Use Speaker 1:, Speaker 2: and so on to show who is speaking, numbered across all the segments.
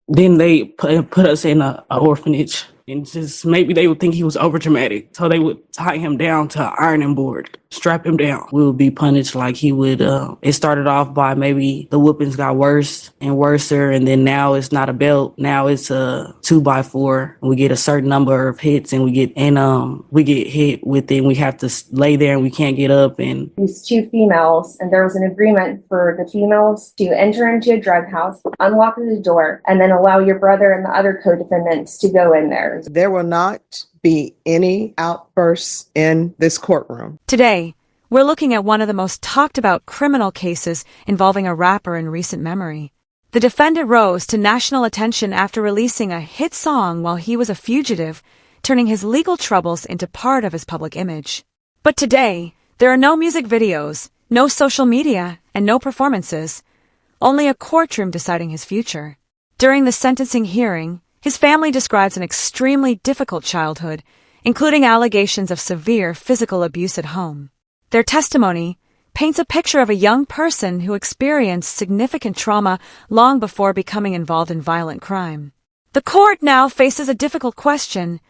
Speaker 1: Then they put us in a orphanage. And just maybe they would think he was over dramatic. So they would tie him down to an ironing board, strap him down. We would be punished like he would. It started off by maybe the whoopings got worse and worser. And then now it's not a belt. Now it's a 2x4. We get a certain number of hits and we get hit with it. And we have to lay there and we can't get up. And
Speaker 2: these two females, and there was an agreement for the females to enter into a drug house, unlock the door, and then allow your brother and the other co-defendants to go in there.
Speaker 3: There will not be any outbursts in this courtroom.
Speaker 4: Today, we're looking at one of the most talked about criminal cases involving a rapper in recent memory. The defendant rose to national attention after releasing a hit song while he was a fugitive, turning his legal troubles into part of his public image. But today, there are no music videos, no social media, and no performances. Only a courtroom deciding his future. During the sentencing hearing, his family describes an extremely difficult childhood, including allegations of severe physical abuse at home. Their testimony paints a picture of a young person who experienced significant trauma long before becoming involved in violent crime. The court now faces a difficult question.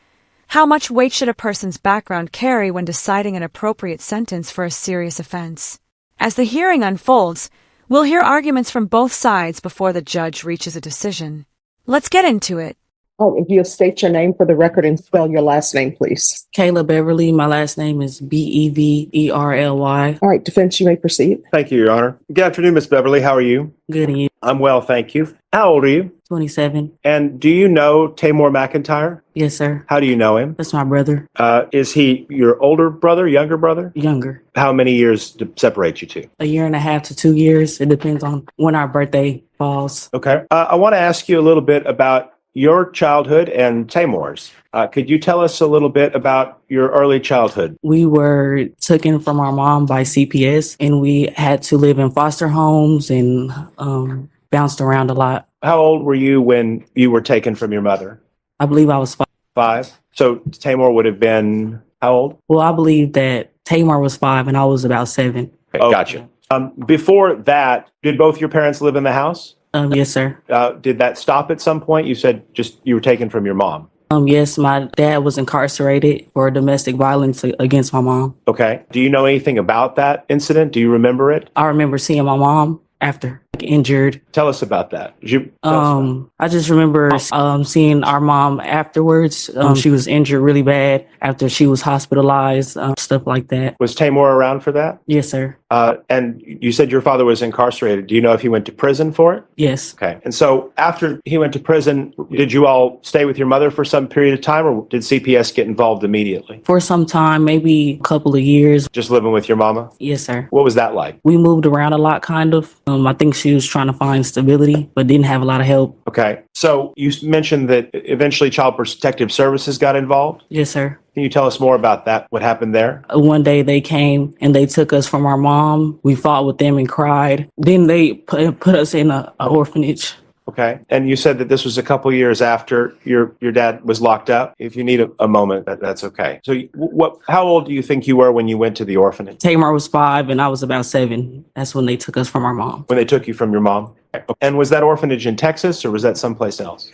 Speaker 4: How much weight should a person's background carry when deciding an appropriate sentence for a serious offense? As the hearing unfolds, we'll hear arguments from both sides before the judge reaches a decision. Let's get into it.
Speaker 3: If you'll state your name for the record and spell your last name, please.
Speaker 1: Kayla Beverly. My last name is Beverly.
Speaker 3: All right, defense, you may proceed.
Speaker 5: Thank you, Your Honor. Good afternoon, Miss Beverly. How are you?
Speaker 1: Good, and you?
Speaker 5: I'm well, thank you. How old are you?
Speaker 1: 27.
Speaker 5: And do you know Taymor McIntyre?
Speaker 1: Yes, sir.
Speaker 5: How do you know him?
Speaker 1: That's my brother.
Speaker 5: Is he your older brother, younger brother?
Speaker 1: Younger.
Speaker 5: How many years separate you two?
Speaker 1: 1.5 to 2 years. It depends on when our birthday falls.
Speaker 5: Okay. I want to ask you a little bit about your childhood and Taymor's. Could you tell us a little bit about your early childhood?
Speaker 1: We were taken from our mom by CPS, and we had to live in foster homes and bounced around a lot.
Speaker 5: How old were you when you were taken from your mother?
Speaker 1: I believe I was 5.
Speaker 5: 5? So Taymor would have been how old?
Speaker 1: Well, I believe that Taymor was 5 and I was about 7.
Speaker 5: Okay, gotcha. Before that, did both your parents live in the house?
Speaker 1: Yes, sir.
Speaker 5: Did that stop at some point? You said just you were taken from your mom.
Speaker 1: Yes, my dad was incarcerated for domestic violence against my mom.
Speaker 5: Okay. Do you know anything about that incident? Do you remember it?
Speaker 1: I remember seeing my mom after injured.
Speaker 5: Tell us about that.
Speaker 1: I just remember seeing our mom afterwards. She was injured really bad after she was hospitalized, stuff like that.
Speaker 5: Was Taymor around for that?
Speaker 1: Yes, sir.
Speaker 5: And you said your father was incarcerated. Do you know if he went to prison for it?
Speaker 1: Yes.
Speaker 5: Okay. And so after he went to prison, did you all stay with your mother for some period of time, or did CPS get involved immediately?
Speaker 1: For some time, maybe a couple of years.
Speaker 5: Just living with your mama?
Speaker 1: Yes, sir.
Speaker 5: What was that like?
Speaker 1: We moved around a lot, kind of. I think she was trying to find stability, but didn't have a lot of help.
Speaker 5: Okay. So you mentioned that eventually Child Protective Services got involved?
Speaker 1: Yes, sir.
Speaker 5: Can you tell us more about that? What happened there?
Speaker 1: One day they came and they took us from our mom. We fought with them and cried. Then they put us in an orphanage.
Speaker 5: Okay. And you said that this was a couple years after your dad was locked up. If you need a moment, that's okay. So how old do you think you were when you went to the orphanage?
Speaker 1: Taymor was 5 and I was about 7. That's when they took us from our mom.
Speaker 5: When they took you from your mom? Okay. And was that orphanage in Texas or was that someplace else?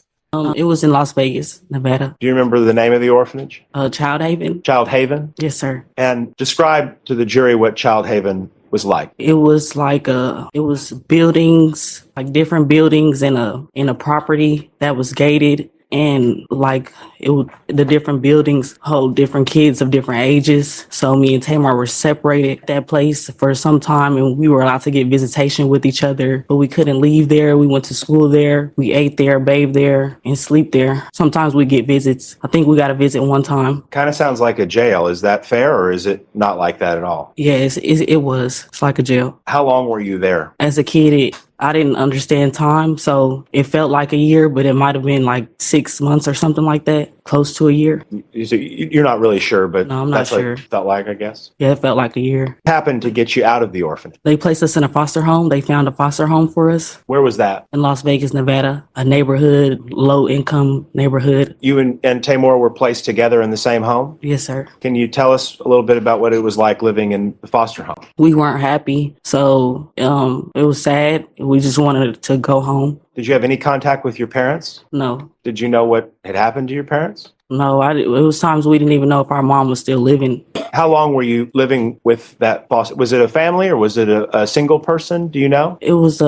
Speaker 1: It was in Las Vegas, Nevada.
Speaker 5: Do you remember the name of the orphanage?
Speaker 1: Child Haven.
Speaker 5: Child Haven?
Speaker 1: Yes, sir.
Speaker 5: And describe to the jury what Child Haven was like.
Speaker 1: It was like it was buildings, like different buildings in a property that was gated, and like the different buildings hold different kids of different ages. So me and Taymor were separated at that place for some time, and we were allowed to get visitation with each other, but we couldn't leave there. We went to school there. We ate there, bathed there, and sleep there. Sometimes we get visits. I think we got a visit one time.
Speaker 5: Kind of sounds like a jail. Is that fair, or is it not like that at all?
Speaker 1: Yes, it was. It's like a jail.
Speaker 5: How long were you there?
Speaker 1: As a kid, I didn't understand time, so it felt like a year, but it might have been like 6 months or something like that, close to a year.
Speaker 5: You're not really sure, but
Speaker 1: no, I'm not sure.
Speaker 5: What it felt like, I guess.
Speaker 1: Yeah, it felt like a year.
Speaker 5: What happened to get you out of the orphanage?
Speaker 1: They placed us in a foster home. They found a foster home for us.
Speaker 5: Where was that?
Speaker 1: In Las Vegas, Nevada, a neighborhood, low-income neighborhood.
Speaker 5: You and Taymor were placed together in the same home?
Speaker 1: Yes, sir.
Speaker 5: Can you tell us a little bit about what it was like living in the foster home?
Speaker 1: We weren't happy, so it was sad. We just wanted to go home.
Speaker 5: Did you have any contact with your parents?
Speaker 1: No.
Speaker 5: Did you know what had happened to your parents?
Speaker 1: No, it was times we didn't even know if our mom was still living.
Speaker 5: How long were you living with that foster? Was it a family or was it a single person? Do you know?
Speaker 1: It was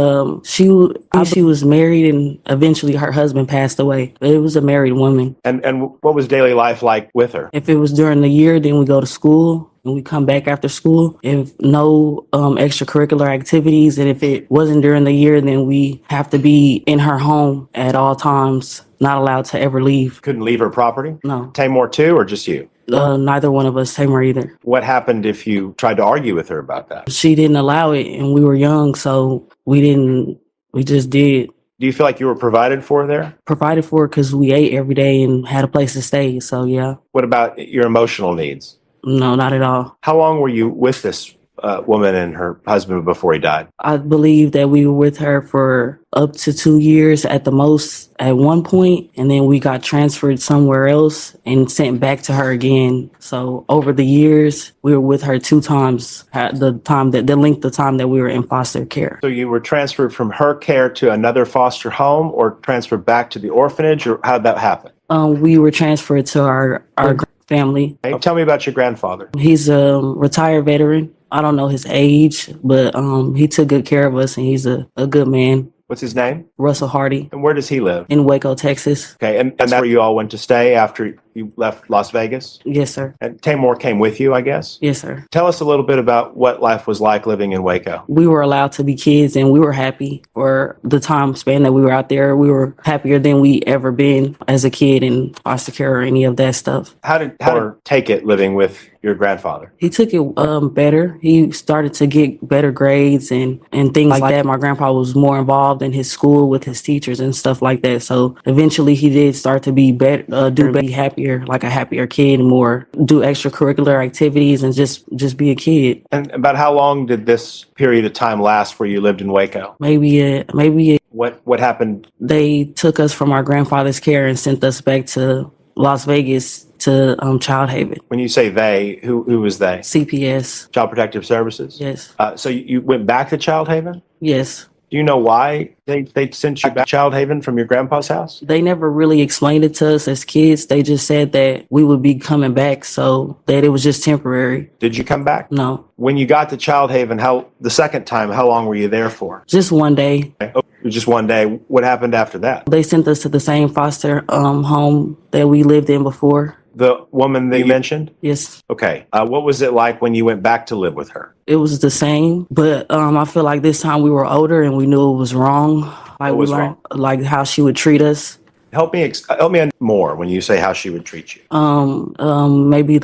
Speaker 1: she was married and eventually her husband passed away. But it was a married woman.
Speaker 5: And what was daily life like with her?
Speaker 1: If it was during the year, then we go to school and we come back after school. If no extracurricular activities, and if it wasn't during the year, then we have to be in her home at all times, not allowed to ever leave.
Speaker 5: Couldn't leave her property?
Speaker 1: No.
Speaker 5: Taymor too, or just you?
Speaker 1: Neither one of us, Taymor either.
Speaker 5: What happened if you tried to argue with her about that?
Speaker 1: She didn't allow it, and we were young, so we just did.
Speaker 5: Do you feel like you were provided for there?
Speaker 1: Provided for because we ate every day and had a place to stay, so yeah.
Speaker 5: What about your emotional needs?
Speaker 1: No, not at all.
Speaker 5: How long were you with this woman and her husband before he died?
Speaker 1: I believe that we were with her for up to 2 years at the most at one point, and then we got transferred somewhere else and sent back to her again. So over the years, we were with her 2 times at the length of time that we were in foster care.
Speaker 5: So you were transferred from her care to another foster home or transferred back to the orphanage, or how did that happen?
Speaker 1: We were transferred to our family.
Speaker 5: Hey, tell me about your grandfather.
Speaker 1: He's a retired veteran. I don't know his age, but he took good care of us, and he's a good man.
Speaker 5: What's his name?
Speaker 1: Russell Hardy.
Speaker 5: And where does he live?
Speaker 1: In Waco, Texas.
Speaker 5: Okay, and that's where you all went to stay after you left Las Vegas?
Speaker 1: Yes, sir.
Speaker 5: And Taymor came with you, I guess?
Speaker 1: Yes, sir.
Speaker 5: Tell us a little bit about what life was like living in Waco.
Speaker 1: We were allowed to be kids, and we were happy for the time span that we were out there. We were happier than we ever been as a kid in foster care or any of that stuff.
Speaker 5: How did take it living with your grandfather?
Speaker 1: He took it better. He started to get better grades and things like that. My grandpa was more involved in his school with his teachers and stuff like that. So eventually he did start to be better, be happier, like a happier kid, more do extracurricular activities and just be a kid.
Speaker 5: And about how long did this period of time last where you lived in Waco?
Speaker 1: Maybe
Speaker 5: What happened?
Speaker 1: They took us from our grandfather's care and sent us back to Las Vegas to Child Haven.
Speaker 5: When you say they, who was they?
Speaker 1: CPS.
Speaker 5: Child Protective Services?
Speaker 1: Yes.
Speaker 5: So you went back to Child Haven?
Speaker 1: Yes.
Speaker 5: Do you know why they sent you back to Child Haven from your grandpa's house?
Speaker 1: They never really explained it to us as kids. They just said that we would be coming back, so that it was just temporary.
Speaker 5: Did you come back?
Speaker 1: No.
Speaker 5: When you got to Child Haven, the second time, how long were you there for?
Speaker 1: Just one day.
Speaker 5: Oh, just one day. What happened after that?
Speaker 1: They sent us to the same foster home that we lived in before.
Speaker 5: The woman that you mentioned?
Speaker 1: Yes.
Speaker 5: Okay. What was it like when you went back to live with her?
Speaker 1: It was the same, but I feel like this time we were older and we knew it was wrong. Like we learned like how she would treat us.
Speaker 5: Help me more when you say how she would treat you.
Speaker 1: Maybe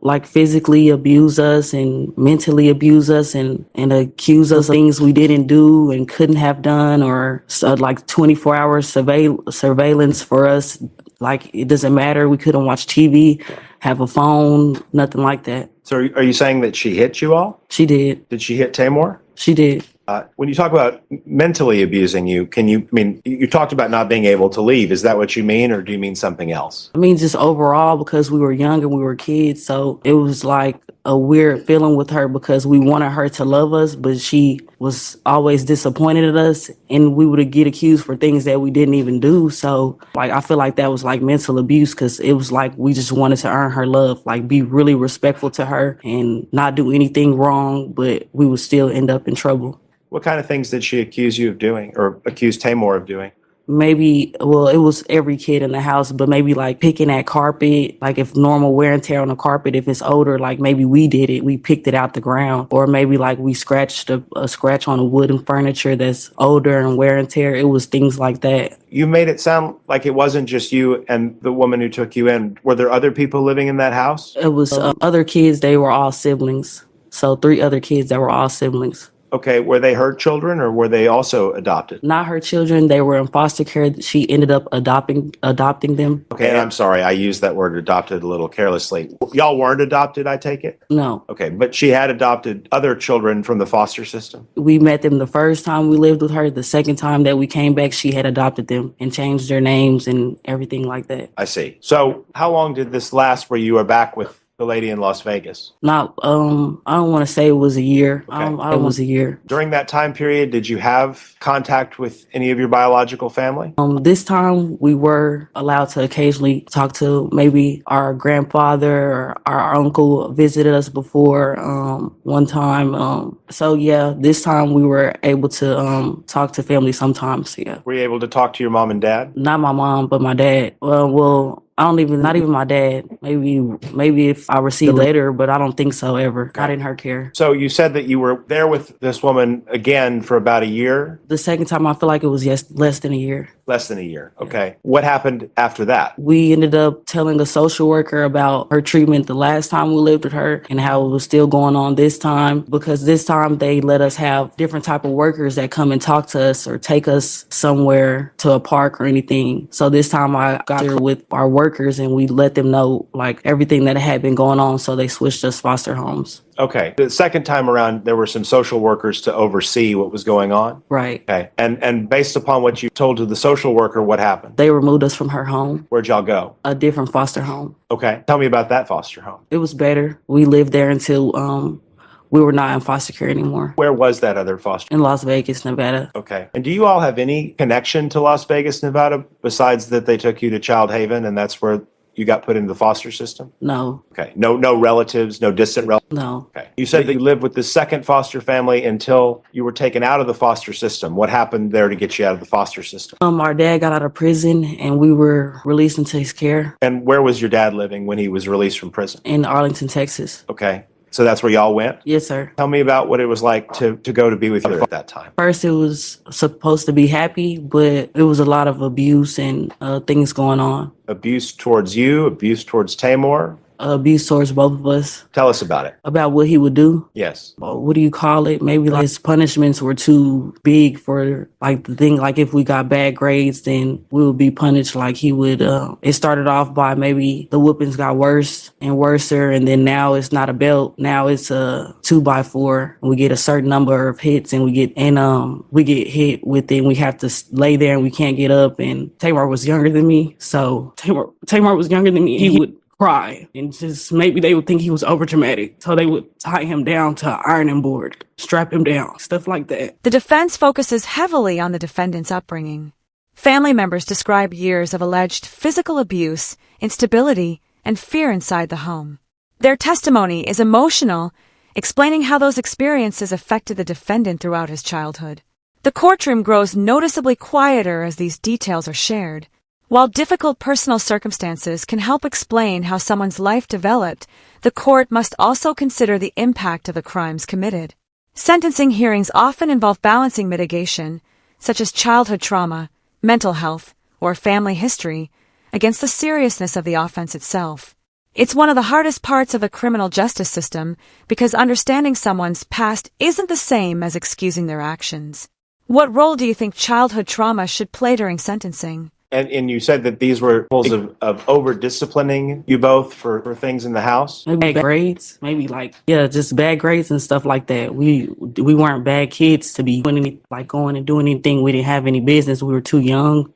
Speaker 1: like physically abuse us and mentally abuse us and accuse us of things we didn't do and couldn't have done, or like 24-hour surveillance for us. Like it doesn't matter. We couldn't watch TV, have a phone, nothing like that.
Speaker 5: So are you saying that she hit you all?
Speaker 1: She did.
Speaker 5: Did she hit Taymor?
Speaker 1: She did.
Speaker 5: When you talk about mentally abusing you, you talked about not being able to leave. Is that what you mean, or do you mean something else?
Speaker 1: I mean, just overall, because we were young and we were kids, so it was like a weird feeling with her because we wanted her to love us, but she was always disappointed at us, and we would get accused for things that we didn't even do. So, like, I feel like that was like mental abuse because it was like we just wanted to earn her love, like be really respectful to her and not do anything wrong, but we would still end up in trouble.
Speaker 5: What kind of things did she accuse you of doing, or accuse Taymor of doing?
Speaker 1: Maybe, it was every kid in the house, but maybe like picking at carpet, like if normal wear and tear on the carpet, if it's older, like maybe we did it, we picked it out the ground, or maybe like we scratched a scratch on a wooden furniture that's older and wear and tear. It was things like that. You
Speaker 5: made it sound like it wasn't just you and the woman who took you in. Were there other people living in that house?
Speaker 1: It was other kids. They were all siblings. So 3 other kids that were all siblings.
Speaker 5: Okay, were they her children or were they also adopted?
Speaker 1: Not her children. They were in foster care. She ended up adopting them.
Speaker 5: Okay, and I'm sorry, I used that word adopted a little carelessly. Y'all weren't adopted, I take it?
Speaker 1: No.
Speaker 5: Okay, but she had adopted other children from the foster system?
Speaker 1: We met them the first time we lived with her. The second time that we came back, she had adopted them and changed their names and everything like that.
Speaker 5: I see. So how long did this last where you were back with the lady in Las Vegas?
Speaker 1: Not, I don't want to say it was a year.
Speaker 5: Okay.
Speaker 1: I don't was a year.
Speaker 5: During that time period, did you have contact with any of your biological family?
Speaker 1: This time we were allowed to occasionally talk to maybe our grandfather or our uncle visited us before, one time. So yeah, this time we were able to, talk to family sometimes. Yeah.
Speaker 5: Were you able to talk to your mom and dad?
Speaker 1: Not my mom, but my dad. Not even my dad. Maybe if I received a letter, but I don't think so ever. Not in her care.
Speaker 5: So you said that you were there with this woman again for about a year?
Speaker 1: The second time I feel like it was less than a year.
Speaker 5: Less than a year. Okay. What happened after that?
Speaker 1: We ended up telling a social worker about her treatment the last time we lived with her and how it was still going on this time, because this time they let us have different type of workers that come and talk to us or take us somewhere to a park or anything. So this time I got there with our workers and we let them know like everything that had been going on. So they switched us foster homes.
Speaker 5: Okay. The second time around, there were some social workers to oversee what was going on?
Speaker 1: Right.
Speaker 5: Okay. And based upon what you told to the social worker, what happened?
Speaker 1: They removed us from her home.
Speaker 5: Where'd y'all go?
Speaker 1: A different foster home.
Speaker 5: Okay. Tell me about that foster home.
Speaker 1: It was better. We lived there until we were not in foster care anymore.
Speaker 5: Where was that other foster?
Speaker 1: In Las Vegas, Nevada.
Speaker 5: Okay. And do you all have any connection to Las Vegas, Nevada, besides that they took you to Child Haven and that's where you got put into the foster system?
Speaker 1: No.
Speaker 5: Okay. No relatives, no distant relatives?
Speaker 1: No.
Speaker 5: Okay. You said that you lived with the second foster family until you were taken out of the foster system. What happened there to get you out of the foster system?
Speaker 1: Our dad got out of prison and we were released into his care
Speaker 5: And where was your dad living when he was released from prison?
Speaker 1: in Arlington, Texas.
Speaker 5: Okay. So that's where y'all went?
Speaker 1: Yes, sir.
Speaker 5: Tell me about what it was like to go to be with your father at that time.
Speaker 1: First, it was supposed to be happy, but it was a lot of abuse and things going on.
Speaker 5: Abuse towards you, abuse towards Taymor.
Speaker 1: Abuse towards both of us.
Speaker 5: Tell us about it.
Speaker 1: About what he would do.
Speaker 5: Yes.
Speaker 1: What do you call it? Maybe like his punishments were too big for like the thing. Like if we got bad grades, then we would be punished. Like he would. It started off by maybe the whoopings got worse and worser, and then now it's not a belt. Now it's a 2x4. And we get a certain number of hits, and we get hit with it. And we have to lay there, and we can't get up. And Taymor was younger than me, so Taymor was younger than me. He would cry and just maybe they would think he was over dramatic, so they would tie him down to an ironing board, strap him down, stuff like that.
Speaker 4: The defense focuses heavily on the defendant's upbringing. Family members describe years of alleged physical abuse, instability, and fear inside the home. Their testimony is emotional, explaining how those experiences affected the defendant throughout his childhood. The courtroom grows noticeably quieter as these details are shared. While difficult personal circumstances can help explain how someone's life developed, the court must also consider the impact of the crimes committed. Sentencing hearings often involve balancing mitigation, such as childhood trauma, mental health, or family history, against the seriousness of the offense itself. It's one of the hardest parts of the criminal justice system because understanding someone's past isn't the same as excusing their actions. What role do you think childhood trauma should play during sentencing?
Speaker 5: And you said that these were examples of over-disciplining you both for things in the house?
Speaker 1: Maybe bad grades, maybe just bad grades and stuff like that. We weren't bad kids to be going and doing anything. We didn't have any business. We were too young,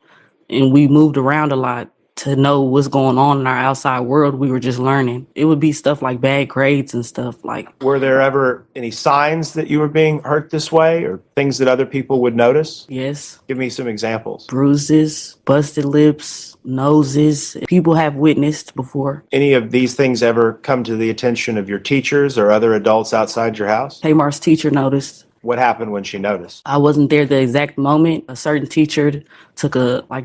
Speaker 1: and we moved around a lot to know what's going on in our outside world. We were just learning. It would be stuff like bad grades and stuff like.
Speaker 5: Were there ever any signs that you were being hurt this way or things that other people would notice?
Speaker 1: Yes.
Speaker 5: Give me some examples.
Speaker 1: Bruises, busted lips, noses. People have witnessed before.
Speaker 5: Any of these things ever come to the attention of your teachers or other adults outside your house?
Speaker 1: Taymor's teacher noticed.
Speaker 5: What happened when she noticed?
Speaker 1: I wasn't there the exact moment. A certain teacher took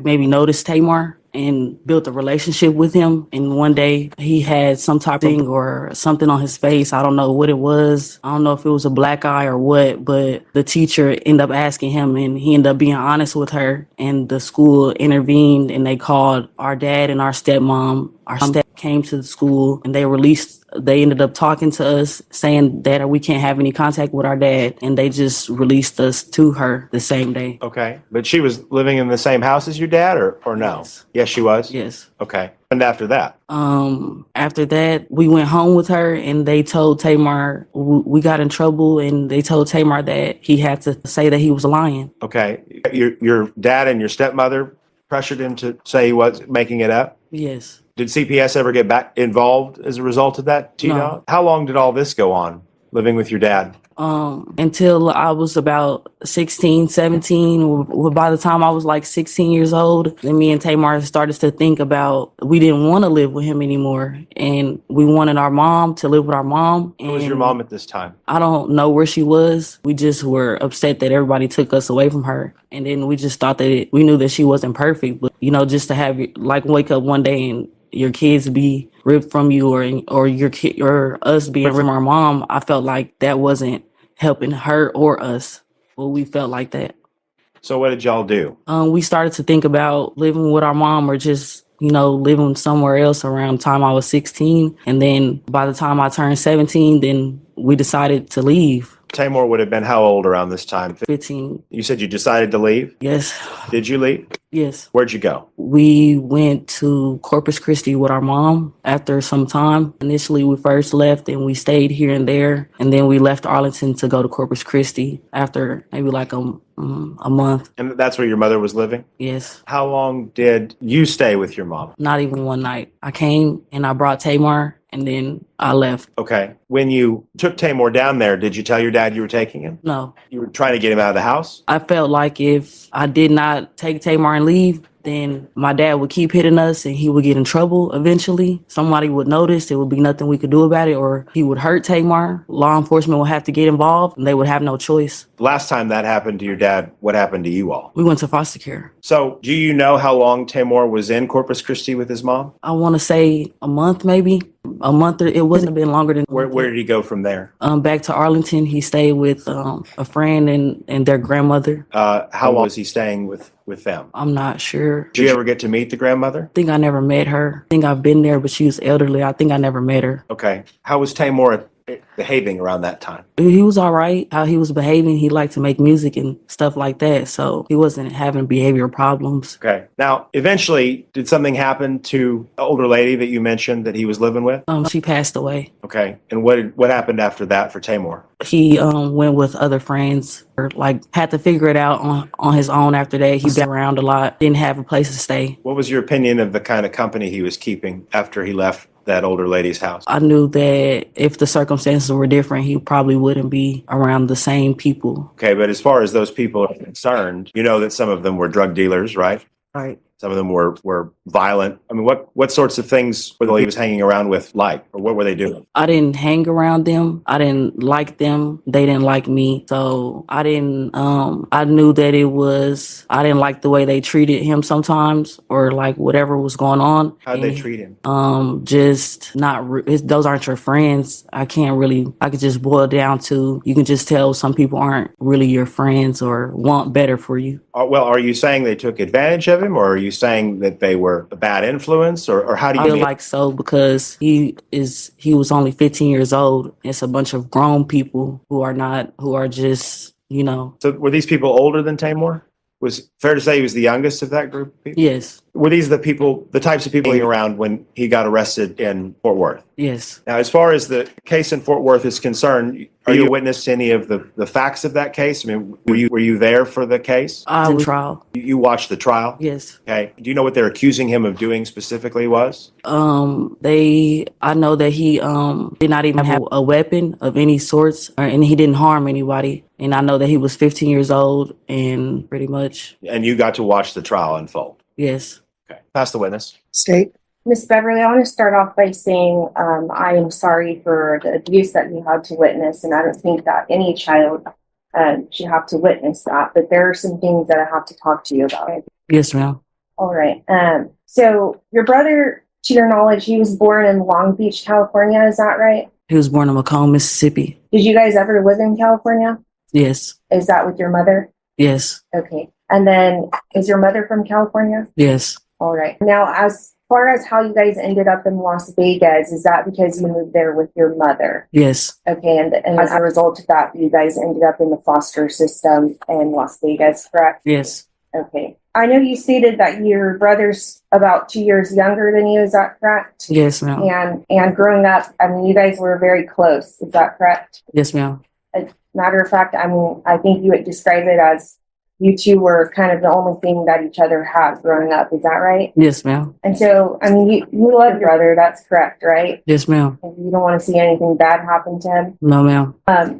Speaker 1: maybe noticed Taymor and built a relationship with him. And one day he had some type of thing or something on his face. I don't know what it was. I don't know if it was a black eye or what, but the teacher ended up asking him and he ended up being honest with her. And the school intervened and they called our dad and our stepmom. Our step came to the school and they ended up talking to us saying that we can't have any contact with our dad. And they just released us to her the same day.
Speaker 5: Okay. But she was living in the same house as your dad or no?
Speaker 1: Yes.
Speaker 5: Yes, she was?
Speaker 1: Yes.
Speaker 5: Okay. And after that?
Speaker 1: After that, we went home with her and they told Taymor we got in trouble and they told Taymor that he had to say that he was lying.
Speaker 5: Okay. Your dad and your stepmother pressured him to say he was making it up?
Speaker 1: Yes.
Speaker 5: Did CPS ever get back involved as a result of that, T-Dog?
Speaker 1: No.
Speaker 5: How long did all this go on, living with your dad?
Speaker 1: Until I was about 16, 17. By the time I was like 16 years old, then me and Taymor started to think about we didn't want to live with him anymore. And we wanted our mom to live with our mom.
Speaker 5: Who was your mom at this time?
Speaker 1: I don't know where she was. We just were upset that everybody took us away from her. And then we just thought that we knew that she wasn't perfect. But, just to have, like, wake up one day and your kids be ripped from you or your kid or us being ripped from our mom, I felt like that wasn't helping her or us. Well, we felt like that.
Speaker 5: So what did y'all do?
Speaker 1: We started to think about living with our mom or just, living somewhere else around the time I was 16. And then by the time I turned 17, then we decided to leave.
Speaker 5: Taymor would have been how old around this time?
Speaker 1: 15.
Speaker 5: You said you decided to leave?
Speaker 1: Yes.
Speaker 5: Did you leave?
Speaker 1: Yes.
Speaker 5: Where'd you go?
Speaker 1: We went to Corpus Christi with our mom after some time. Initially, we first left and we stayed here and there. And then we left Arlington to go to Corpus Christi after maybe like a month.
Speaker 5: And that's where your mother was living?
Speaker 1: Yes.
Speaker 5: How long did you stay with your mom?
Speaker 1: Not even one night. I came and I brought Taymor and then I left.
Speaker 5: Okay. When you took Taymor down there, did you tell your dad you were taking him?
Speaker 1: No.
Speaker 5: You were trying to get him out of the house?
Speaker 1: I felt like if I did not take Taymor and leave, then my dad would keep hitting us and he would get in trouble eventually. Somebody would notice. There would be nothing we could do about it, or he would hurt Taymor. Law enforcement would have to get involved and they would have no choice.
Speaker 5: Last time that happened to your dad, what happened to you all?
Speaker 1: We went to foster care.
Speaker 5: So do you know how long Taymor was in Corpus Christi with his mom?
Speaker 1: I want to say a month, maybe. A month, or it wouldn't have been longer than.
Speaker 5: Where did he go from there?
Speaker 1: Back to Arlington. He stayed with a friend and their grandmother.
Speaker 5: How long was he staying with them?
Speaker 1: I'm not sure.
Speaker 5: Did you ever get to meet the grandmother?
Speaker 1: I think I never met her. I think I've been there, but she was elderly. I think I never met her.
Speaker 5: Okay. How was Taymor behaving around that time?
Speaker 1: He was all right. How he was behaving, he liked to make music and stuff like that. So he wasn't having behavioral problems.
Speaker 5: Okay. Now, eventually, did something happen to the older lady that you mentioned that he was living with?
Speaker 1: She passed away.
Speaker 5: Okay. And what happened after that for Taymor?
Speaker 1: He went with other friends, or had to figure it out on his own after that. He bounced around a lot, didn't have a place to stay.
Speaker 5: What was your opinion of the kind of company he was keeping after he left that older lady's house?
Speaker 1: I knew that if the circumstances were different, he probably wouldn't be around the same people.
Speaker 5: Okay, but as far as those people are concerned, you know that some of them were drug dealers, right?
Speaker 1: Right.
Speaker 5: Some of them were violent. I mean, what sorts of things were he was hanging around with like? Or what were they doing?
Speaker 1: I didn't hang around them. I didn't like them. They didn't like me. So I didn't, I knew that I didn't like the way they treated him sometimes, or like whatever was going on.
Speaker 5: How'd they treat him?
Speaker 1: Just not, those aren't your friends. I could just boil down to, you can just tell some people aren't really your friends or want better for you.
Speaker 5: Well, are you saying they took advantage of him, or are you saying that they were a bad influence, or how do you
Speaker 1: feel like so, because he was only 15 years old. It's a bunch of grown people who are just,
Speaker 5: So were these people older than Taymor? Was it fair to say he was the youngest of that group of people?
Speaker 1: Yes.
Speaker 5: Were these the types of people hanging around when he got arrested in Fort Worth?
Speaker 1: Yes.
Speaker 5: Now, as far as the case in Fort Worth is concerned, are you a witness to any of the facts of that case? I mean, were you there for the case?
Speaker 1: I was in trial.
Speaker 5: You watched the trial?
Speaker 1: Yes.
Speaker 5: Okay. Do you know what they're accusing him of doing specifically was?
Speaker 1: I know that he did not even have a weapon of any sorts, and he didn't harm anybody. And I know that he was 15 years old, and pretty much.
Speaker 5: And you got to watch the trial unfold?
Speaker 1: Yes.
Speaker 5: Okay. Pass the witness.
Speaker 3: State.
Speaker 2: Miss Beverly, I want to start off by saying I am sorry for the abuse that you had to witness, and I don't think that any child should have to witness that. But there are some things that I have to talk to you about.
Speaker 1: Yes, ma'am.
Speaker 2: All right. So your brother, to your knowledge, he was born in Long Beach, California. Is that right?
Speaker 1: He was born in Macomb, Mississippi.
Speaker 2: Did you guys ever live in California?
Speaker 1: Yes.
Speaker 2: Is that with your mother?
Speaker 1: Yes.
Speaker 2: Okay. And then is your mother from California?
Speaker 1: Yes.
Speaker 2: All right. Now, as far as how you guys ended up in Las Vegas, is that because you moved there with your mother?
Speaker 1: Yes.
Speaker 2: Okay. And as a result of that, you guys ended up in the foster system in Las Vegas, correct?
Speaker 1: Yes.
Speaker 2: Okay. I know you stated that your brother's about 2 years younger than you. Is that correct?
Speaker 1: Yes, ma'am.
Speaker 2: And growing up, I mean, you guys were very close. Is that correct?
Speaker 1: Yes, ma'am.
Speaker 2: As a matter of fact, I mean, I think you would describe it as you two were kind of the only thing that each other had growing up. Is that right?
Speaker 1: Yes, ma'am.
Speaker 2: And so, I mean, you love your brother. That's correct, right?
Speaker 1: Yes, ma'am.
Speaker 2: And you don't want to see anything bad happen to him.
Speaker 1: No, ma'am.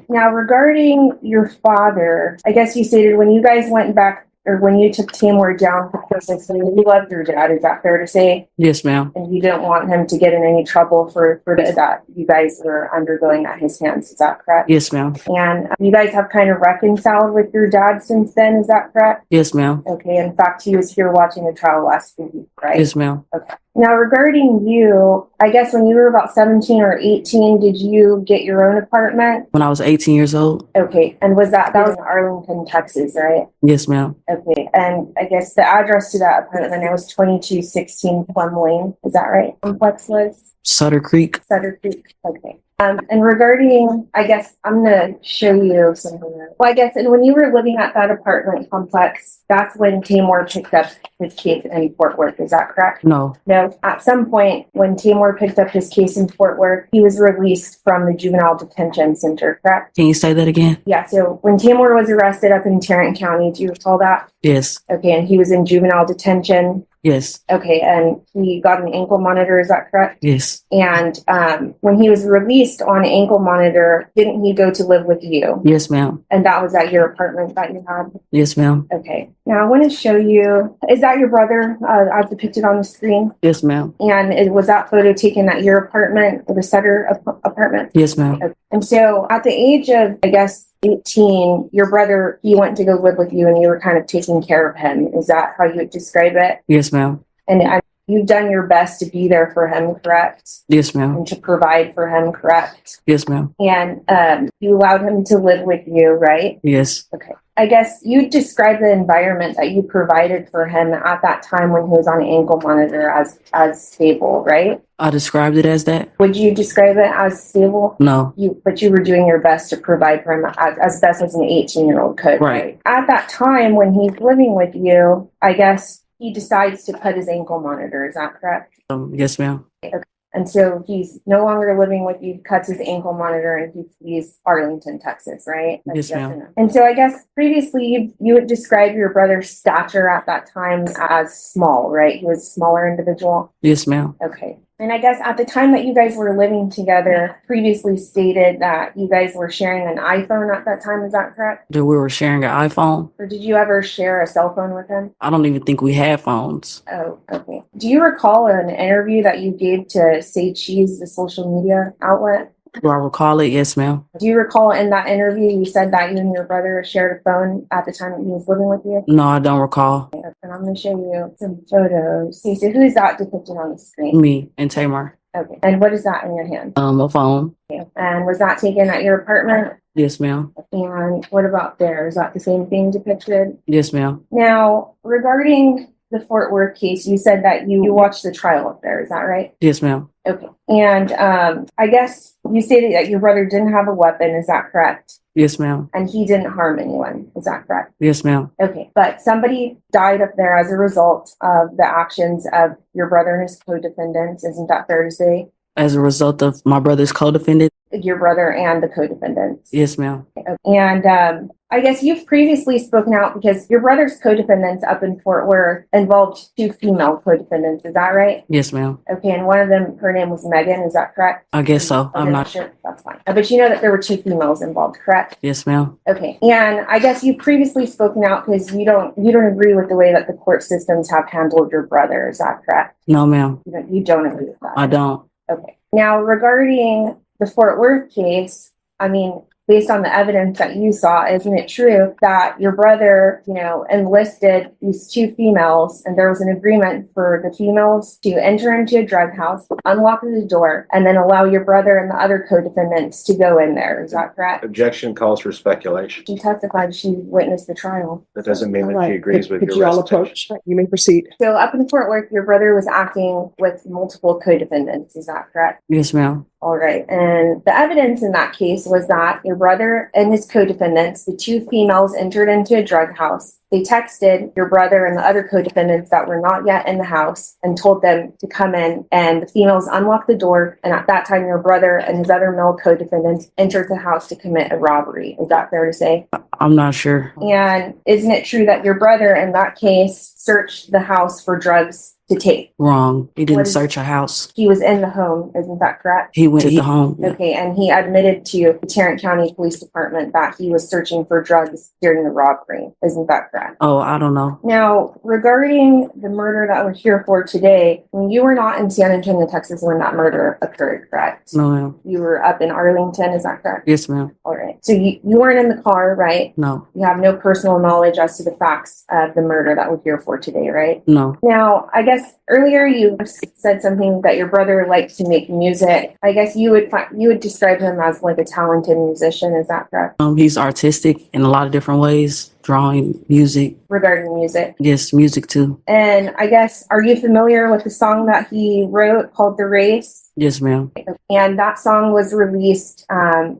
Speaker 2: Now, regarding your father, I guess you stated when you guys went back, or when you took Taymor down for Christmas, you loved your dad. Is that fair to say?
Speaker 1: Yes, ma'am.
Speaker 2: And you didn't want him to get in any trouble for that you guys were undergoing at his hands. Is that correct?
Speaker 1: Yes, ma'am.
Speaker 2: And you guys have kind of reconciled with your dad since then. Is that correct?
Speaker 1: Yes, ma'am.
Speaker 2: Okay. In fact, he was here watching the trial last week, right?
Speaker 1: Yes, ma'am.
Speaker 2: Okay. Now, regarding you, I guess when you were about 17 or 18, did you get your own apartment?
Speaker 1: When I was 18 years old.
Speaker 2: Okay. And was that was in Arlington, Texas, right?
Speaker 1: Yes, ma'am.
Speaker 2: Okay. And I guess the address to that apartment, it was 2216 Plum Lane. Is that right? Complex was?
Speaker 1: Sutter Creek.
Speaker 2: Sutter Creek. Okay. And regarding, I guess I'm going to show you something. Well, I guess, and when you were living at that apartment complex, that's when Taymor picked up his case in Fort Worth. Is that correct?
Speaker 1: No.
Speaker 2: No. At some point, when Taymor picked up his case in Fort Worth, he was released from the juvenile detention center, correct?
Speaker 1: Can you say that again?
Speaker 2: Yeah. So when Taymor was arrested up in Tarrant County, do you recall that?
Speaker 1: Yes.
Speaker 2: Okay. And he was in juvenile detention.
Speaker 1: Yes.
Speaker 2: Okay. And he got an ankle monitor. Is that correct?
Speaker 1: Yes.
Speaker 2: And when he was released on ankle monitor, didn't he go to live with you?
Speaker 1: Yes, ma'am.
Speaker 2: And that was at your apartment that you had?
Speaker 1: Yes, ma'am.
Speaker 2: Okay. Now I want to show you, is that your brother as depicted on the screen?
Speaker 1: Yes, ma'am.
Speaker 2: And was that photo taken at your apartment, or the Sutter apartment?
Speaker 1: Yes, ma'am.
Speaker 2: Okay. And so at the age of, I guess, 18, your brother, he went to go live with you and you were kind of taking care of him. Is that how you would describe it?
Speaker 1: Yes, ma'am.
Speaker 2: And you've done your best to be there for him, correct?
Speaker 1: Yes, ma'am.
Speaker 2: And to provide for him, correct?
Speaker 1: Yes, ma'am.
Speaker 2: And you allowed him to live with you, right?
Speaker 1: Yes.
Speaker 2: Okay. I guess you describe the environment that you provided for him at that time when he was on ankle monitor as stable, right?
Speaker 1: I described it as that.
Speaker 2: Would you describe it as stable?
Speaker 1: No.
Speaker 2: But you were doing your best to provide for him as best as an 18-year-old could,
Speaker 1: Right.
Speaker 2: At that time when he's living with you, I guess he decides to put his ankle monitor. Is that correct?
Speaker 1: Yes, ma'am.
Speaker 2: And so he's no longer living with you, cuts his ankle monitor, and he flees Arlington, Texas, right?
Speaker 1: Yes, ma'am.
Speaker 2: And so I guess previously you would describe your brother's stature at that time as small, right? He was a smaller individual.
Speaker 1: Yes, ma'am.
Speaker 2: Okay. And I guess at the time that you guys were living together, previously stated that you guys were sharing an iPhone at that time. Is that correct?
Speaker 1: That we were sharing an iPhone.
Speaker 2: Or did you ever share a cell phone with him?
Speaker 1: I don't even think we had phones.
Speaker 2: Oh, okay. Do you recall an interview that you gave to Say Cheese, the social media outlet?
Speaker 1: Do I recall it? Yes, ma'am.
Speaker 2: Do you recall in that interview you said that you and your brother shared a phone at the time that he was living with you?
Speaker 1: No, I don't recall.
Speaker 2: And I'm going to show you some photos. Okay, so who is that depicted on the screen?
Speaker 1: Me and Taymor.
Speaker 2: Okay. And what is that in your hand?
Speaker 1: A phone.
Speaker 2: Okay. And was that taken at your apartment?
Speaker 1: Yes, ma'am.
Speaker 2: And what about there? Is that the same thing depicted?
Speaker 1: Yes, ma'am.
Speaker 2: Now, regarding the Fort Worth case, you said that you watched the trial up there. Is that right?
Speaker 1: Yes, ma'am.
Speaker 2: Okay. And I guess you stated that your brother didn't have a weapon. Is that correct?
Speaker 1: Yes, ma'am.
Speaker 2: And he didn't harm anyone. Is that correct?
Speaker 1: Yes, ma'am.
Speaker 2: Okay. But somebody died up there as a result of the actions of your brother and his co-defendants. Isn't that fair to say?
Speaker 1: As a result of my brother's co-defendant?
Speaker 2: Your brother and the co-defendants.
Speaker 1: Yes, ma'am.
Speaker 2: And I guess you've previously spoken out because your brother's co-defendants up in Fort Worth involved 2 female co-defendants. Is that right?
Speaker 1: Yes, ma'am.
Speaker 2: Okay. And one of them, her name was Megan. Is that correct?
Speaker 1: I guess so. I'm not
Speaker 2: sure. That's fine. But you know that there were 2 females involved, correct?
Speaker 1: Yes, ma'am.
Speaker 2: Okay. And I guess you've previously spoken out because you don't agree with the way that the court systems have handled your brother. Is that correct?
Speaker 1: No, ma'am.
Speaker 2: You don't agree with that.
Speaker 1: I don't.
Speaker 2: Okay. Now, regarding the Fort Worth case, I mean, based on the evidence that you saw, isn't it true that your brother, enlisted these 2 females and there was an agreement for the females to enter into a drug house, unlock the door, and then allow your brother and the other co-defendants to go in there? Is that correct?
Speaker 5: Objection calls for speculation.
Speaker 2: She testified she witnessed the trial.
Speaker 5: That doesn't mean
Speaker 3: All
Speaker 5: that
Speaker 3: right.
Speaker 5: she agrees with
Speaker 3: Could
Speaker 5: your
Speaker 3: you all
Speaker 5: recitation.
Speaker 3: approach? You may proceed.
Speaker 2: So up in Fort Worth, your brother was acting with multiple co-defendants. Is that correct?
Speaker 1: Yes, ma'am.
Speaker 2: All right. And the evidence in that case was that your your brother and his co-defendants, the two females, entered into a drug house. They texted your brother and the other co-defendants that were not yet in the house and told them to come in, and the females unlocked the door, and at that time your brother and his other male co-defendants entered the house to commit a robbery. Is that fair to say?
Speaker 1: I'm not sure.
Speaker 2: And isn't it true that your brother in that case searched the house for drugs to take?
Speaker 1: Wrong. He
Speaker 2: What
Speaker 1: didn't
Speaker 2: is-
Speaker 1: search a house.
Speaker 2: He was in the home, isn't that correct?
Speaker 1: He went to the home.
Speaker 2: Okay, and he admitted to the Tarrant County Police Department that he was searching for drugs during the robbery. Isn't that correct?
Speaker 1: Oh, I don't know.
Speaker 2: Now, regarding the murder that we're here for today, you were not in San Antonio, Texas when that murder occurred, correct?
Speaker 1: No, ma'am.
Speaker 2: You were up in Arlington, is that correct?
Speaker 1: Yes, ma'am.
Speaker 2: All right. So you weren't in the car, right?
Speaker 1: No.
Speaker 2: You have no personal knowledge as to the facts of the murder that we're here for today, right?
Speaker 1: No.
Speaker 2: Now, I guess earlier you said something that your brother liked to make music. I guess you would describe him as like a talented musician. Is that correct?
Speaker 1: He's artistic in a lot of different ways. Drawing, music.
Speaker 2: Regarding music.
Speaker 1: Yes, music too.
Speaker 2: And I guess, are you familiar with the song that he wrote called The Race?
Speaker 1: Yes, ma'am.
Speaker 2: And that song was released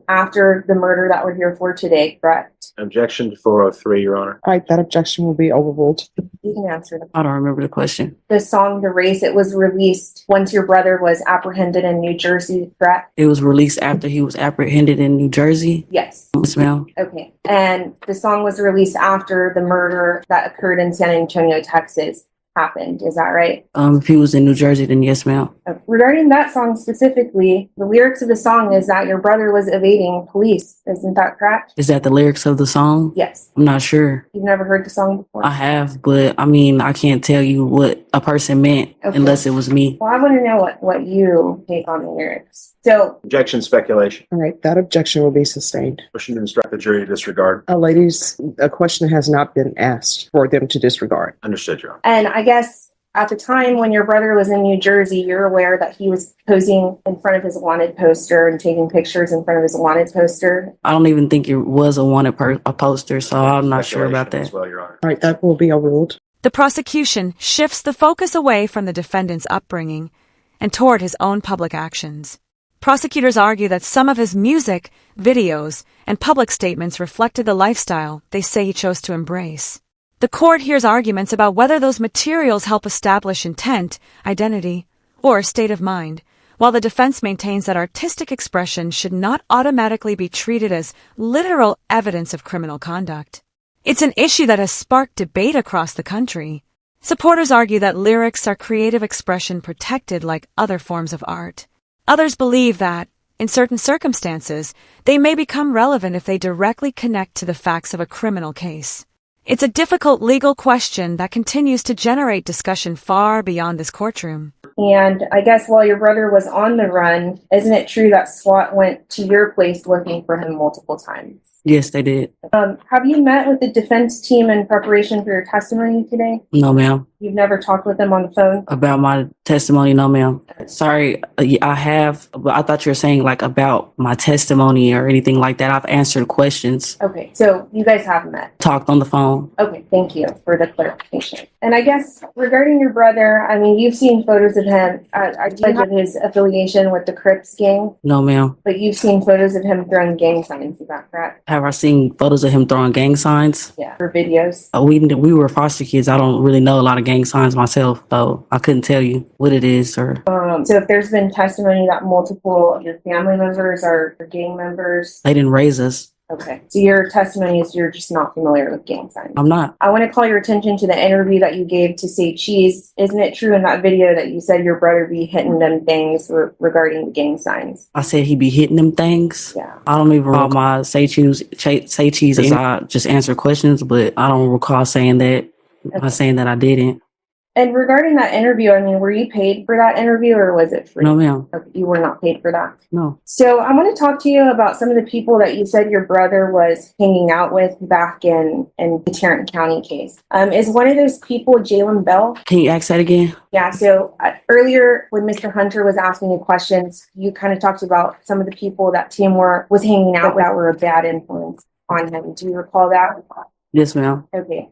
Speaker 2: after the murder that we're here for today, correct?
Speaker 5: Objection to 403, Your Honor.
Speaker 3: All right, that objection will be overruled.
Speaker 2: You can answer the
Speaker 1: I don't remember the question.
Speaker 2: The song The Race, it was released once your brother was apprehended in New Jersey, correct?
Speaker 1: It was released after he was apprehended in New Jersey.
Speaker 2: Yes.
Speaker 1: Yes, ma'am.
Speaker 2: Okay. And the song was released after the murder that occurred in San Antonio, Texas happened. Is that right?
Speaker 1: If he was in New Jersey, then yes, ma'am.
Speaker 2: Regarding that song specifically, the lyrics of the song is that your brother was evading police. Isn't that correct?
Speaker 1: Is that the lyrics of the song?
Speaker 2: Yes.
Speaker 1: I'm not sure.
Speaker 2: You've never heard the song before?
Speaker 1: I have, but I mean, I can't tell you what a person meant
Speaker 2: Okay.
Speaker 1: unless it was me.
Speaker 2: Well, I want to know what you take on the lyrics. So,
Speaker 5: Objection, speculation.
Speaker 3: All right, that objection will be sustained.
Speaker 5: Motion to instruct the jury to disregard.
Speaker 3: Ladies, a question has not been asked for them to disregard.
Speaker 5: Understood, Your Honor.
Speaker 2: and I guess at the time when your brother was in New Jersey, you're aware that he was posing in front of his wanted poster and taking pictures in front of his wanted poster.
Speaker 1: I don't even think it was a wanted a poster, so I'm not sure about
Speaker 5: Speculation
Speaker 1: that.
Speaker 5: as well, Your Honor.
Speaker 3: All right, that will be overruled.
Speaker 4: The prosecution shifts the focus away from the defendant's upbringing and toward his own public actions. Prosecutors argue that some of his music, videos, and public statements reflected the lifestyle they say he chose to embrace. The court hears arguments about whether those materials help establish intent, identity, or state of mind, while the defense maintains that artistic expression should not automatically be treated as literal evidence of criminal conduct. It's an issue that has sparked debate across the country. Supporters argue that lyrics are creative expression protected like other forms of art. Others believe that, in certain circumstances, they may become relevant if they directly connect to the facts of a criminal case. It's a difficult legal question that continues to generate discussion far beyond this courtroom.
Speaker 2: And I guess while your brother was on the run, isn't it true that SWAT went to your place looking for him multiple times?
Speaker 1: Yes, they did.
Speaker 2: Have you met with the defense team in preparation for your testimony today?
Speaker 1: No, ma'am.
Speaker 2: You've never talked with them on the phone?
Speaker 1: About my testimony, no, ma'am. Sorry, I have, but I thought you were saying like about my testimony or anything like that. I've answered questions,
Speaker 2: Okay, so you guys have met.
Speaker 1: talked on the phone.
Speaker 2: Okay, thank you for the clarification. And I guess regarding your brother, I mean, you've seen photos of him. I do have his affiliation with the Crips gang,
Speaker 1: No, ma'am.
Speaker 2: but you've seen photos of him throwing gang signs. Is that correct?
Speaker 1: Have I seen photos of him throwing gang signs?
Speaker 2: Yeah, for videos.
Speaker 1: We were foster kids. I don't really know a lot of gang signs myself, so I couldn't tell you what it is or.
Speaker 2: So if there's been testimony that multiple of your family members are gang members,
Speaker 1: They didn't raise us.
Speaker 2: okay. So your testimony is you're just not familiar with gang signs.
Speaker 1: I'm not.
Speaker 2: I want to call your attention to the interview that you gave to Say Cheese. Isn't it true in that video that you said your brother be hitting them things regarding the gang signs?
Speaker 1: I said he be hitting them things.
Speaker 2: Yeah.
Speaker 1: I don't even recall my say cheese as I just answer questions, but I don't recall saying that.
Speaker 2: Okay.
Speaker 1: Saying that I didn't.
Speaker 2: And regarding that interview, I mean, were you paid for that interview or was it free?
Speaker 1: No, ma'am.
Speaker 2: Okay, you were not paid for that.
Speaker 1: No.
Speaker 2: So I want to talk to you about some of the people that you said your brother was hanging out with back in the Tarrant County case. Is one of those people Jalen Bell?
Speaker 1: Can you ask that again?
Speaker 2: Yeah, so earlier when Mr. Hunter was asking you questions, you kind of talked about some of the people that Taymor was hanging out with that were a bad influence on him. Do you recall that?
Speaker 1: Yes, ma'am.
Speaker 2: Okay.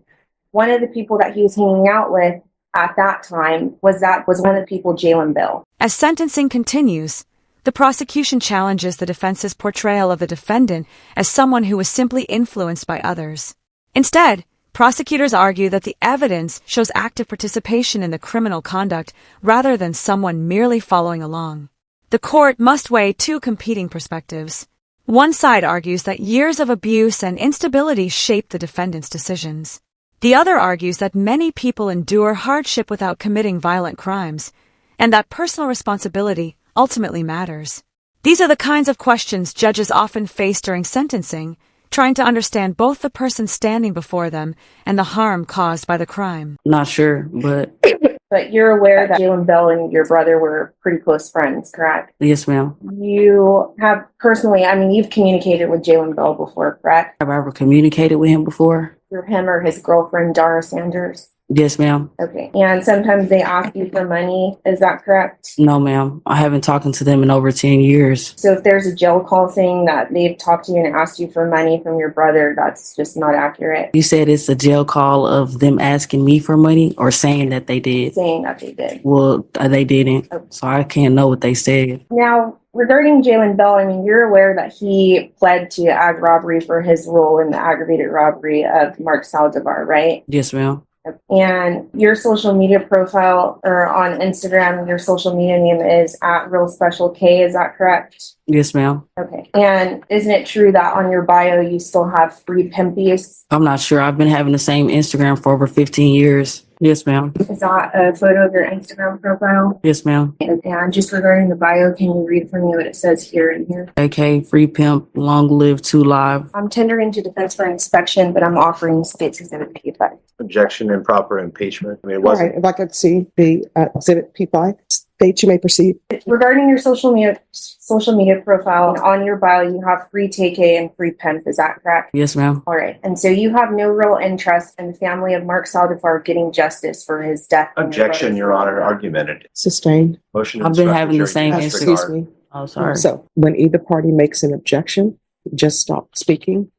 Speaker 2: One of the people that he was hanging out with at that time was one of the people Jalen Bell.
Speaker 4: As sentencing continues, The prosecution challenges the defense's portrayal of the defendant as someone who was simply influenced by others. Instead, prosecutors argue that the evidence shows active participation in the criminal conduct rather than someone merely following along. The court must weigh two competing perspectives. One side argues that years of abuse and instability shaped the defendant's decisions. The other argues that many people endure hardship without committing violent crimes, and that personal responsibility ultimately matters. These are the kinds of questions judges often face during sentencing, trying to understand both the person standing before them and the harm caused by the crime.
Speaker 1: Not sure, but
Speaker 2: But you're aware that Jalen Bell and your brother were pretty close friends, correct?
Speaker 1: yes, ma'am.
Speaker 2: You have personally, you've communicated with Jalen Bell before, correct?
Speaker 1: Have I ever communicated with him before?
Speaker 2: Through him or his girlfriend, Dara Sanders?
Speaker 1: Yes, ma'am.
Speaker 2: Okay. And sometimes they ask you for money, is that correct?
Speaker 1: No, ma'am. I haven't talked to them in over 10 years.
Speaker 2: So if there's a jail call saying that they've talked to you and asked you for money from your brother, that's just not accurate.
Speaker 1: You said it's a jail call of them asking me for money or saying that they did?
Speaker 2: Saying that they did.
Speaker 1: Well, they didn't.
Speaker 2: Okay.
Speaker 1: So I can't know what they said.
Speaker 2: Now, regarding Jalen Bell, you're aware that he pled to ag robbery for his role in the aggravated robbery of Mark Saldivar, right?
Speaker 1: Yes, ma'am.
Speaker 2: And your social media profile or on Instagram, your social media name is @RealSpecialK. Is that correct?
Speaker 1: Yes, ma'am.
Speaker 2: Okay. And isn't it true that on your bio you still have free pimp use?
Speaker 1: I'm not sure. I've been having the same Instagram for over 15 years. Yes, ma'am.
Speaker 2: Is that a photo of your Instagram profile?
Speaker 1: Yes, ma'am.
Speaker 2: And just regarding the bio, can you read for me what it says here and here?
Speaker 1: AK, free pimp, long live, two live.
Speaker 2: I'm tendering to defense for inspection, but I'm offering State's Exhibit P5.
Speaker 5: Objection, improper impeachment. I mean, it
Speaker 3: All
Speaker 5: wasn't.
Speaker 3: right, if I could see the exhibit P5. State, you may proceed.
Speaker 2: Regarding your social media profile, on your bio you have free Tay-K and free pimp. Is that correct?
Speaker 1: Yes, ma'am.
Speaker 2: All right. And so you have no real interest in the family of Mark Saldivar getting justice for his death.
Speaker 5: Objection, Your Honor, argumented.
Speaker 3: Sustained.
Speaker 5: Motion to
Speaker 1: I've been
Speaker 5: instruct
Speaker 1: having the
Speaker 5: jury to
Speaker 1: same
Speaker 5: disregard.
Speaker 3: Excuse me.
Speaker 1: Oh, sorry.
Speaker 3: So when either party makes an objection, just stop speaking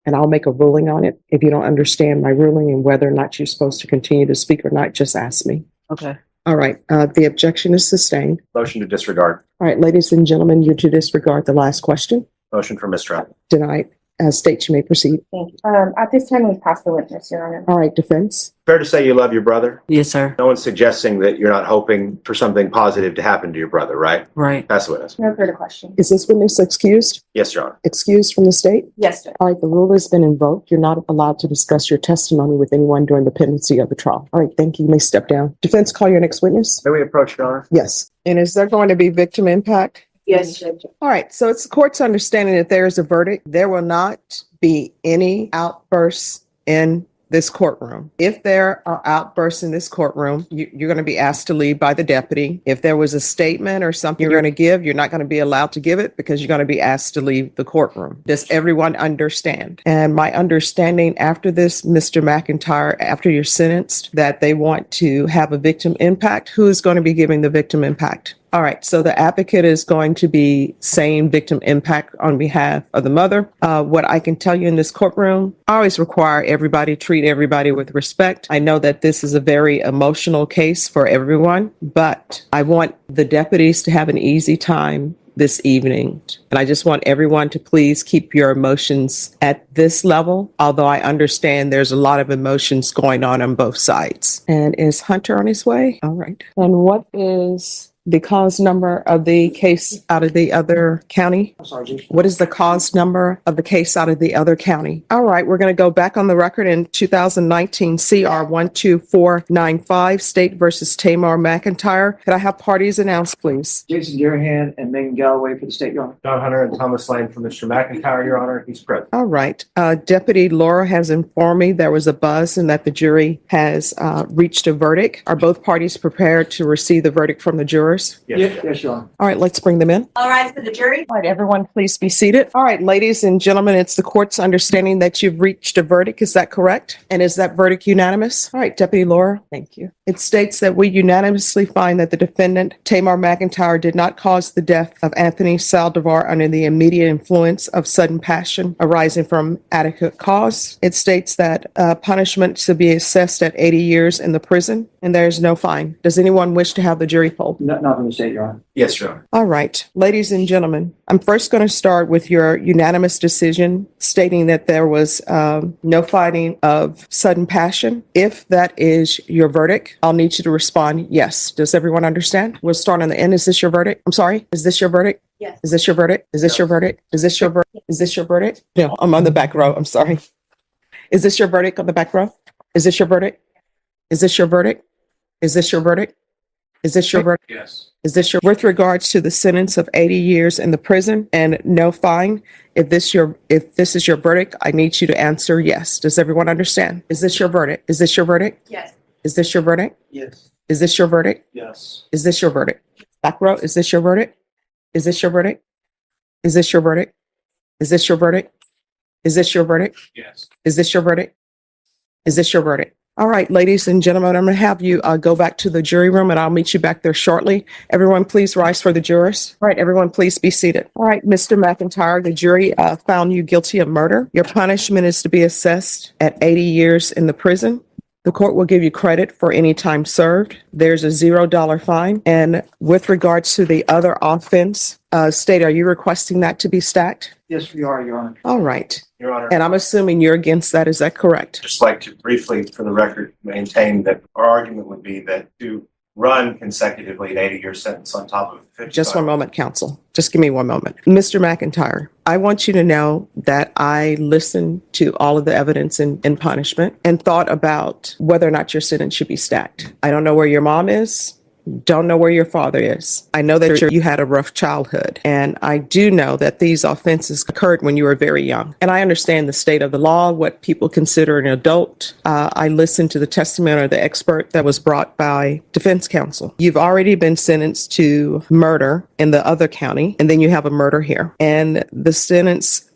Speaker 3: and I'll make a ruling on it. If you don't understand my ruling and whether or not you're supposed to continue to speak or not, just ask me.
Speaker 1: Okay.
Speaker 3: All right. The objection is sustained.
Speaker 5: Motion to disregard.
Speaker 3: All right, ladies and gentlemen, you to disregard the last question.
Speaker 5: Motion for mistrial.
Speaker 3: Denied. State, you may proceed.
Speaker 2: Thank you. At this time, we pass the witness, Your Honor.
Speaker 3: All right, defense.
Speaker 5: Fair to say you love your brother?
Speaker 1: Yes, sir.
Speaker 5: No one's suggesting that you're not hoping for something positive to happen to your brother, right?
Speaker 1: Right.
Speaker 5: Pass the witness.
Speaker 2: No further questions.
Speaker 3: Is this witness excused?
Speaker 5: Yes, Your Honor.
Speaker 3: Excused from the state?
Speaker 2: Yes, Judge.
Speaker 3: All right, the rule has been invoked. You're not allowed to discuss your testimony with anyone during the pendency of the trial. All right, thank you. You may step down. Defense, call your next witness.
Speaker 5: May we approach, Your Honor?
Speaker 3: Yes. And is there going to be victim impact?
Speaker 2: Yes, Judge.
Speaker 3: All right, so it's the court's understanding that there is a verdict. There will not be any outbursts in this courtroom. If there are outbursts in this courtroom, you're going to be asked to leave by the deputy. If there was a statement or something you're going to give, you're not going to be allowed to give it because you're going to be asked to leave the courtroom. Does everyone understand? And my understanding after this, Mr. McIntyre, after you're sentenced, that they want to have a victim impact. Who is going to be giving the victim impact? All right, so the advocate is going to be saying victim impact on behalf of the mother. What I can tell you in this courtroom, I always require everybody treat everybody with respect. I know that this is a very emotional case for everyone, but I want the deputies to have an easy time this evening. And I just want everyone to please keep your emotions at this level, although I understand there's a lot of emotions going on both sides. And is Hunter on his way? All right. And what is the cause number of the case out of the other county?
Speaker 6: I'm sorry,
Speaker 3: What is the cause number of the case out of the other county? All right, we're going to go back on the record in 2019 CR 12495, State versus Taymor McIntyre. Could I have parties announced, please?
Speaker 6: Jason Garahan and Megan Galloway for the state, Your Honor.
Speaker 5: John Hunter and Thomas Lane for Mr. McIntyre, Your Honor. He's present.
Speaker 3: All right. Deputy Laura has informed me there was a buzz and that the jury has reached a verdict. Are both parties prepared to receive the verdict from the jurors?
Speaker 6: Yes, Your Honor.
Speaker 3: All right, let's bring them in.
Speaker 7: All rise for the jury.
Speaker 3: All right, everyone, please be seated. All right, ladies and gentlemen, it's the court's understanding that you've reached a verdict. Is that correct? And is that verdict unanimous? All right, Deputy Laura, thank you. It states that we unanimously find that the defendant, Taymor McIntyre, did not cause the death of Anthony Saldivar under the immediate influence of sudden passion arising from adequate cause. It states that punishment to be assessed at 80 years in the prison, and there is no fine. Does anyone wish to have the jury polled?
Speaker 6: No, Not from the state, Your Honor.
Speaker 5: Yes, Your Honor.
Speaker 3: All right, ladies and gentlemen, I'm first going to start with your unanimous decision stating that there was no fighting of sudden passion. If that is your verdict, I'll need you to respond yes. Does everyone understand? We'll start on the end. Is this your verdict? I'm sorry. Is this your verdict?
Speaker 2: Yes.
Speaker 3: Is this your verdict? Is this your verdict? Is this your verdict? Is this your verdict? No, I'm on the back row. I'm sorry. Is this your verdict on the back row? Is this your verdict? Is this your verdict? Is this your verdict? Is this your verdict?
Speaker 5: Yes.
Speaker 3: Is this your, with regards to the sentence of 80 years in the prison and no fine? If this is your verdict, I need you to answer yes. Does everyone understand? Is this your verdict? Is this your verdict?
Speaker 2: Yes.
Speaker 3: Is this your verdict?
Speaker 6: Yes.
Speaker 3: Is this your verdict?
Speaker 6: Yes.
Speaker 3: Is this your verdict? Back row, is this your verdict? Is this your verdict? Is this your verdict? Is this your verdict? Is this your verdict?
Speaker 5: Yes.
Speaker 3: Is this your verdict? Is this your verdict? All right, ladies and gentlemen, I'm going to have you go back to the jury room and I'll meet you back there shortly. Everyone, please rise for the jurors. All right, everyone, please be seated. All right, Mr. McIntyre, the jury found you guilty of murder. Your punishment is to be assessed at 80 years in the prison. The court will give you credit for any time served. There's a $0 fine. And with regards to the other offense, State, are you requesting that to be stacked?
Speaker 6: Yes, we are, Your Honor.
Speaker 3: All right.
Speaker 5: Your Honor.
Speaker 3: And I'm assuming you're against that. Is that correct?
Speaker 5: Just like to briefly, for the record, maintain that our argument would be that to run consecutively an 80-year sentence on top of 55.
Speaker 3: Just one moment, counsel. Just give me one moment. Mr. McIntyre, I want you to know that I listened to all of the evidence in punishment and thought about whether or not your sentence should be stacked. I don't know where your mom is. Don't know where your father is. I know that you had a rough childhood, and I do know that these offenses occurred when you were very young. And I understand the state of the law, what people consider an adult. I listened to the testimony of the expert that was brought by defense counsel. You've already been sentenced to murder in the other county, and then you have a murder here. And the sentence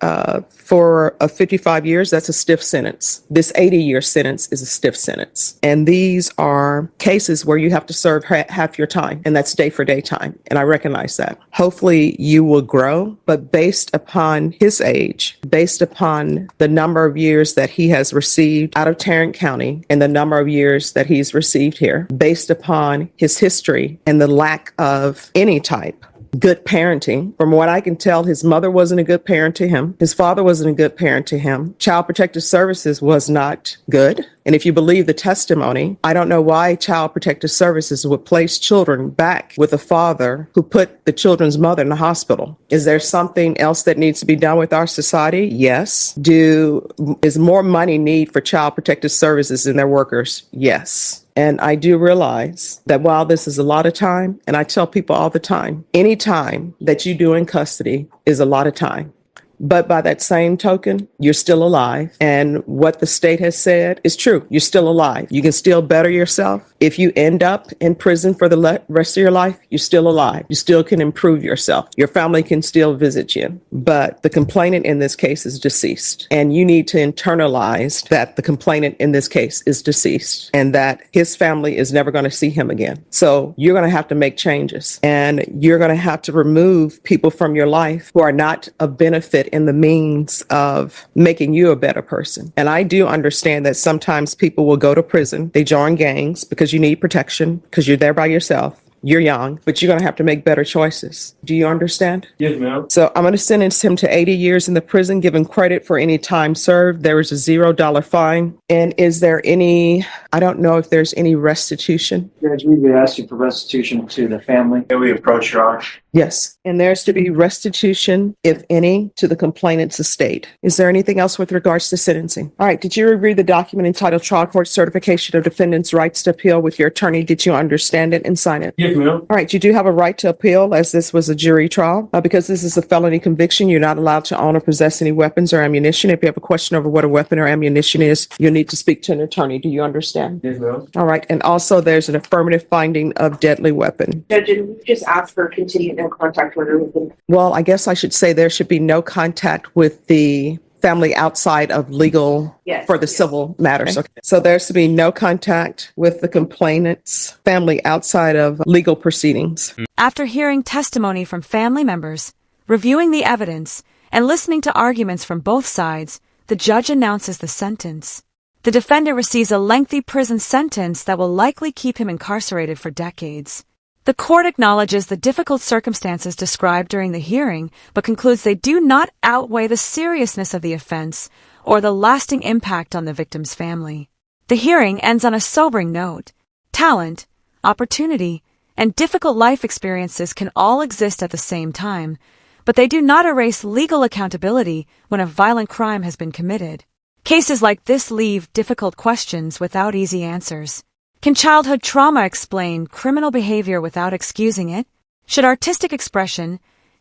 Speaker 3: for 55 years, that's a stiff sentence. This 80-year sentence is a stiff sentence. And these are cases where you have to serve half your time, and that's day for day time. And I recognize that. Hopefully you will grow, but based upon his age, based upon the number of years that he has received out of Tarrant County and the number of years that he's received here, based upon his history and the lack of any type good parenting. From what I can tell, his mother wasn't a good parent to him. His father wasn't a good parent to him. Child Protective Services was not good. And if you believe the testimony, I don't know why Child Protective Services would place children back with a father who put the children's mother in the hospital. Is there something else that needs to be done with our society? Yes. Is more money need for Child Protective Services and their workers? Yes. And I do realize that while this is a lot of time, and I tell people all the time, any time that you do in custody is a lot of time. But by that same token, you're still alive. And what the state has said is true. You're still alive. You can still better yourself. If you end up in prison for the rest of your life, you're still alive. You still can improve yourself. Your family can still visit you. But the complainant in this case is deceased. And you need to internalize that the complainant in this case is deceased and that his family is never going to see him again. So you're going to have to make changes. And you're going to have to remove people from your life who are not of benefit in the means of making you a better person. And I do understand that sometimes people will go to prison, they join gangs because you need protection, because you're there by yourself. You're young, but you're going to have to make better choices. Do you understand?
Speaker 5: Yes, ma'am.
Speaker 3: So I'm going to sentence him to 80 years in the prison, give him credit for any time served. There is a $0 fine. And is there any, I don't know if there's any restitution.
Speaker 6: Judge, we would ask you for restitution to the family.
Speaker 5: May we approach, Your Honor?
Speaker 3: Yes. And there's to be restitution, if any, to the complainant's estate. Is there anything else with regards to sentencing? All right. Did you review the document entitled Trial Court Certification of Defendant's Rights to Appeal with your attorney? Did you understand it and sign it?
Speaker 5: Yes, ma'am.
Speaker 3: All right. You do have a right to appeal as this was a jury trial. Because this is a felony conviction, you're not allowed to own or possess any weapons or ammunition. If you have a question over what a weapon or ammunition is, you'll need to speak to an attorney. Do you understand?
Speaker 5: Yes, ma'am.
Speaker 3: All right. And also there's an affirmative finding of deadly weapon.
Speaker 2: Judge, and we just ask for continued no contact order with them.
Speaker 3: Well, I guess I should say there should be no contact with the family outside of legal for the civil matters. Okay. So there's to be no contact with the complainant's family outside of legal proceedings.
Speaker 4: After hearing testimony from family members, reviewing the evidence, and listening to arguments from both sides, the judge announces the sentence. The defendant receives a lengthy prison sentence that will likely keep him incarcerated for decades. The court acknowledges the difficult circumstances described during the hearing, but concludes they do not outweigh the seriousness of the offense or the lasting impact on the victim's family. The hearing ends on a sobering note. Talent, opportunity, and difficult life experiences can all exist at the same time, but they do not erase legal accountability when a violent crime has been committed. Cases like this leave difficult questions without easy answers. Can childhood trauma explain criminal behavior without excusing it? Should artistic expression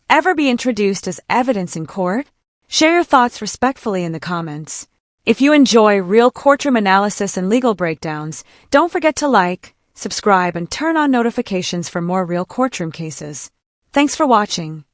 Speaker 4: ever be introduced as evidence in court? Share your thoughts respectfully in the comments. If you enjoy real courtroom analysis and legal breakdowns, don't forget to like, subscribe, and turn on notifications for more real courtroom cases. Thanks for watching.